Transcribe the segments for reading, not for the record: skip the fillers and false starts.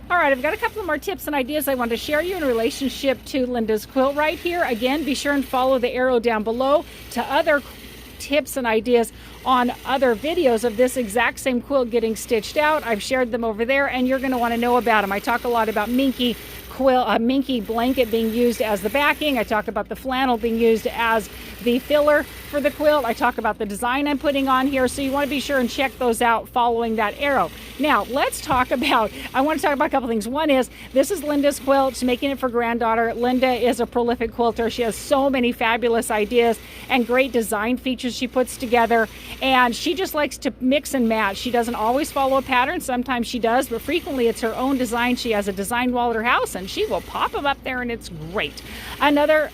All right, I've got a couple of more tips and ideas I want to share you in relationship to Linda's quilt right here. Again, be sure and follow the arrow down below to other tips and ideas on other videos of this exact same quilt getting stitched out. I've shared them over there, and you're going to want to know about them. I talk a lot about minky blanket being used as the backing. I talk about the flannel being used as the filler for the quilt. I talk about the design I'm putting on here, so you want to be sure and check those out following that arrow. Now, I want to talk about a couple things. One is, this is Linda's quilt. She's making it for granddaughter. Linda is a prolific quilter. She has so many fabulous ideas and great design features she puts together, and she just likes to mix and match. She doesn't always follow a pattern. Sometimes she does, but frequently it's her own design. She has a design wall at her house, and she will pop them up there, and it's great. Another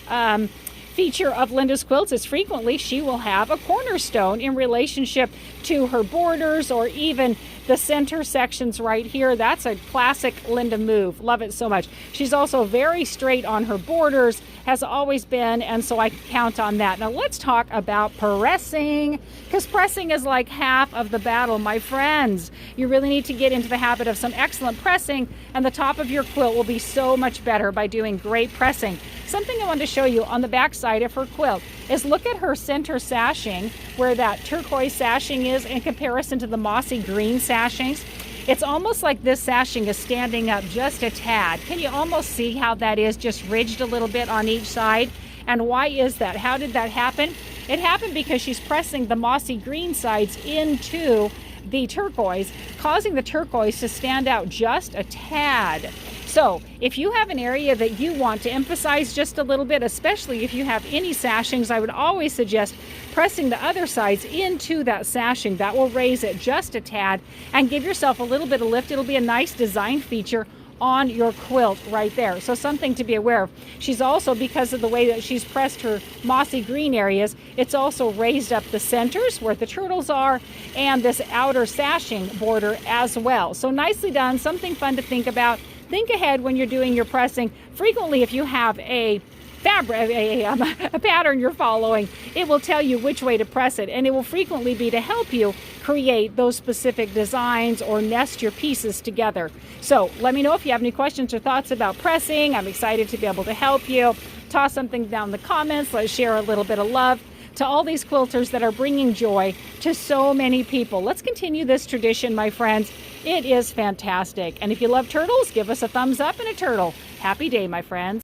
feature of Linda's quilts is frequently she will have a cornerstone in relationship to her borders or even the center sections right here. That's a classic Linda move. Love it so much. She's also very straight on her borders, has always been, and so I count on that. Now let's talk about pressing, because pressing is like half of the battle, my friends. You really need to get into the habit of some excellent pressing, and the top of your quilt will be so much better by doing great pressing. Something I wanted to show you on the back side of her quilt is look at her center sashing, where that turquoise sashing is in comparison to the mossy green sashings. It's almost like this sashing is standing up just a tad. Can you almost see how that is just ridged a little bit on each side? And why is that? How did that happen? It happened because she's pressing the mossy green sides into the turquoise, causing the turquoise to stand out just a tad. So if you have an area that you want to emphasize just a little bit, especially if you have any sashings, I would always suggest pressing the other sides into that sashing. That will raise it just a tad and give yourself a little bit of lift. It'll be a nice design feature on your quilt right there. So something to be aware of. She's also, because of the way that she's pressed her mossy green areas, it's also raised up the centers where the turtles are and this outer sashing border as well. So nicely done, something fun to think about. Think ahead when you're doing your pressing. Frequently, if you have a pattern you're following, it will tell you which way to press it, and it will frequently be to help you create those specific designs or nest your pieces together. So let me know if you have any questions or thoughts about pressing. I'm excited to be able to help you. Toss something down in the comments. Let's share a little bit of love to all these quilters that are bringing joy to so many people. Let's continue this tradition, my friends. It is fantastic. And if you love turtles, give us a thumbs up and a turtle. Happy day, my friends.